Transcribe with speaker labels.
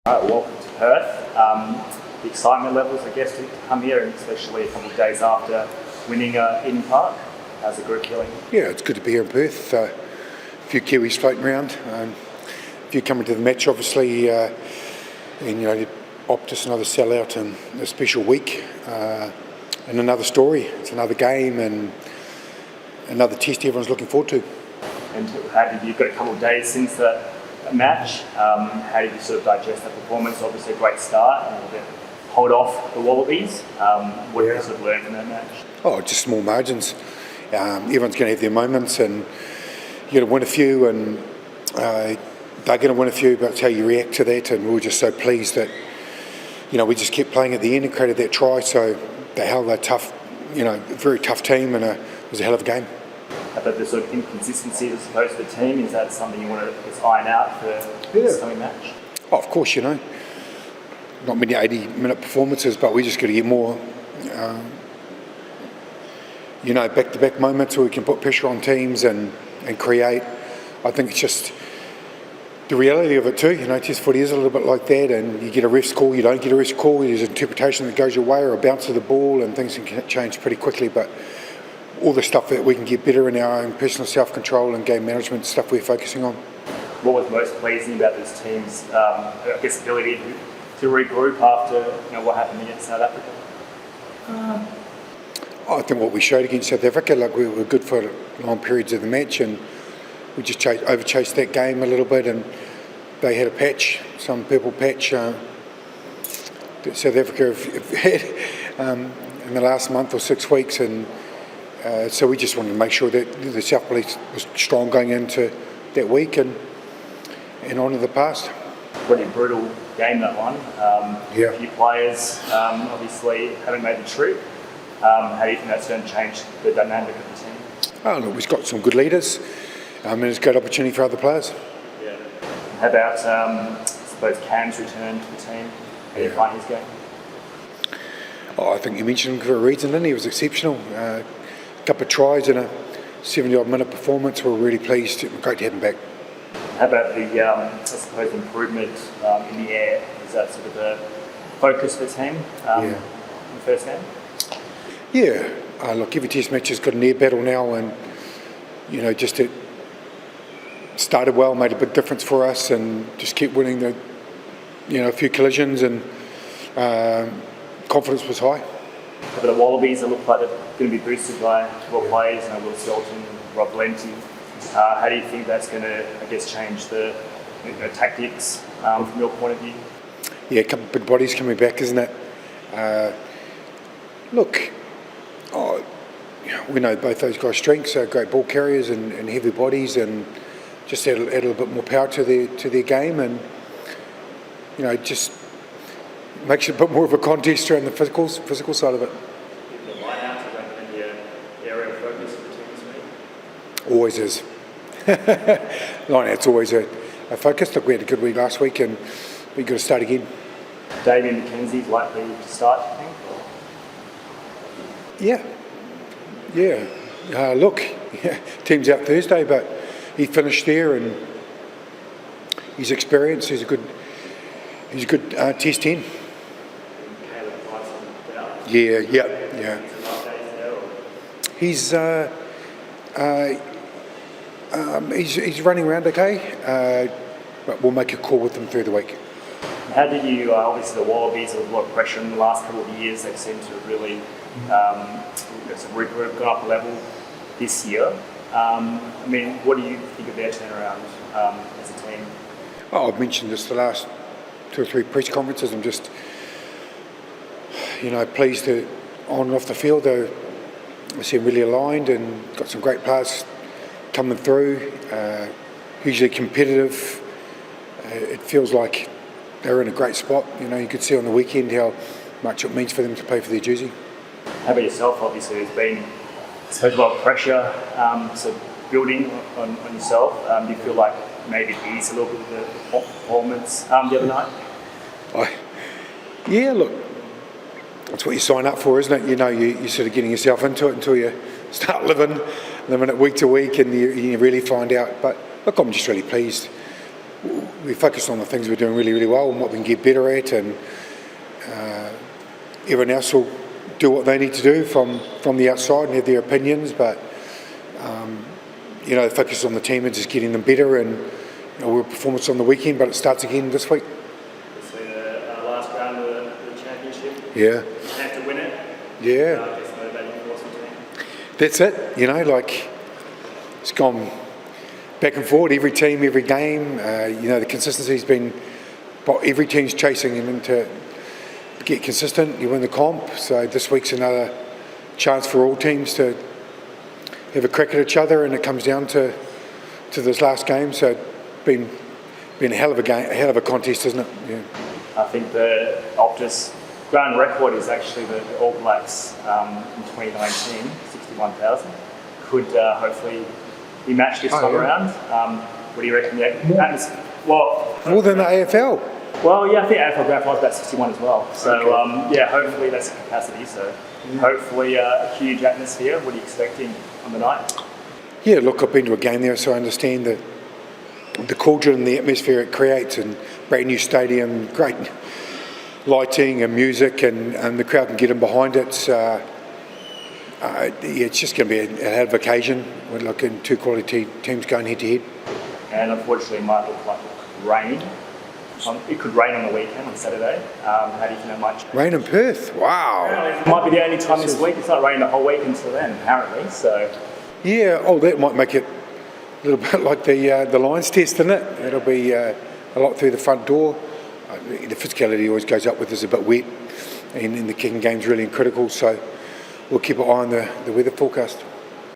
Speaker 1: All right, welcome to Perth. The excitement levels, I guess, to come here, and especially a couple of days after winning Eden Park. How's the group feeling?
Speaker 2: Yeah, it's good to be here in Perth. A few Kiwis floating around. A few coming to the match, obviously, and Optus, another sellout and a special week, and another story. It's another game and another test everyone's looking forward to.
Speaker 1: And you've got a couple of days since the match. How did you sort of digest that performance? Obviously, a great start, and to hold off the Wallabies. What did you sort of learn from that match?
Speaker 2: Oh, just small margins. Everyone's going to have their moments, and you're going to win a few, and they're going to win a few, but it's how you react to that. And we were just so pleased that, we just kept playing at the end and created that try. So they held a tough, very tough team, and it was a hell of a game.
Speaker 1: About the sort of inconsistencies as opposed to the team, is that something you want to iron out for this coming match?
Speaker 2: Oh, of course, not many 80-minute performances, but we just got to get more, back-to-back moments where we can put pressure on teams and create. I think it's just the reality of it too. Test footy is a little bit like that, and you get a ref's call, you don't get a ref's call, there's an interpretation that goes your way or a bounce of the ball, and things can change pretty quickly. But all the stuff that we can get better in our own personal self-control and game management stuff we're focusing on.
Speaker 1: What was most pleasing about this team's, ability to regroup after what happened against South Africa?
Speaker 2: I think what we showed against South Africa, we were good for long periods of the match, and we just overchased that game a little bit, and they had a patch, some purple patch that South Africa have had in the last month or 6 weeks, and so we just wanted to make sure that the self-belief was strong going into that week and honour the past.
Speaker 1: Pretty brutal game, that one.
Speaker 2: Yeah.
Speaker 1: A few players obviously haven't made the trip. How do you think that's going to change the dynamic of the team?
Speaker 2: Oh, look, we've got some good leaders, and it's a great opportunity for other players.
Speaker 1: Yeah. How about, I suppose, Cam's return to the team? How do you find his game?
Speaker 2: Oh, I think you mentioned him for a reason, didn't he? He was exceptional. Couple of tries and a 70-odd minute performance. We're really pleased. Great to have him back.
Speaker 1: How about the, I suppose, improvement in the air? Is that sort of the focus of the team in the first game?
Speaker 2: Yeah. Look, every test match has got an air battle now, and just it started well, made a big difference for us, and just kept winning a few collisions, and confidence was high.
Speaker 1: For the Wallabies, it looked like they're going to be boosted by 12 players, Will Skelton, Rob Lenty. How do you think that's going to, change the tactics from your point of view?
Speaker 2: Yeah, a couple of big bodies coming back, isn't it? We know both those guys' strengths are great ball carriers and heavy bodies, and just add a little bit more power to their game, and just makes it a bit more of a contest around the physical side of it.
Speaker 1: The line-outs are going to be the area of focus for the team this week?
Speaker 2: Always is. Line-out's always a focus. Look, we had a good week last week, and we've got to start again.
Speaker 1: Damien McKenzie's likely to start, I think?
Speaker 2: Yeah. Team's out Thursday, but he finished there, and he's experienced. He's a good test 10. Yeah. He's running around okay, but we'll make a call with him through the week.
Speaker 1: How did you, obviously the Wallabies have a lot of pressure in the last couple of years. They seem to have really gone up a level this year. What do you think of their turnaround as a team?
Speaker 2: Oh, I've mentioned this the last 2 or 3 press conferences. I'm just, pleased that on and off the field they seem really aligned and got some great players coming through. Hugely competitive. It feels like they're in a great spot. You could see on the weekend how much it means for them to play for their jersey.
Speaker 1: How about yourself? Obviously, there's been a lot of pressure building on yourself. Do you feel like maybe it eased a little bit of the performance the other night?
Speaker 2: Yeah, look, that's what you sign up for, isn't it? You're sort of getting yourself into it until you start living it week to week, and you really find out. But look, I'm just really pleased. we focus on the things we're doing really, really well and what we can get better at, and everyone else will do what they need to do from the outside and have their opinions, but the focus on the team and just getting them better, and we'll performance on the weekend, but it starts again this week.
Speaker 1: It's the last round of the championship.
Speaker 2: Yeah.
Speaker 1: You have to win it.
Speaker 2: Yeah.
Speaker 1: It's motivating for some team.
Speaker 2: That's it, it's gone back and forward, every team, every game. The consistency's been, every team's chasing and to get consistent, you win the comp. So this week's another chance for all teams to have a crack at each other, and it comes down to this last game. So it's been a hell of a game, a hell of a contest, isn't it? Yeah.
Speaker 1: I think the Optus grand record is actually the All Blacks in 2019, 61,000. Could hopefully be matched this time around. What do you reckon?
Speaker 2: More than the AFL.
Speaker 1: Well, yeah, I think AFL Grand Final is about 61 as well. So, hopefully that's the capacity. So, hopefully a huge atmosphere. What are you expecting on the night? Yeah,
Speaker 2: look, I've been to a game there, so I understand the cauldron and the atmosphere it creates, and brand new stadium, great lighting and music, and the crowd can get in behind it. It's just going to be a hell of an occasion. We're looking two quality teams going head to head.
Speaker 1: And unfortunately, it might look like it could rain. It could rain on the weekend, on Saturday. How do you think that might change?
Speaker 2: Rain in Perth? Wow.
Speaker 1: It might be the only time this week. It's not raining the whole week until then, apparently. So.
Speaker 2: Yeah, that might make it a little bit like the Lions test, isn't it? It'll be a lot through the front door. The physicality always goes up with us a bit wet, and the kicking game's really critical, so we'll keep an eye on the weather forecast.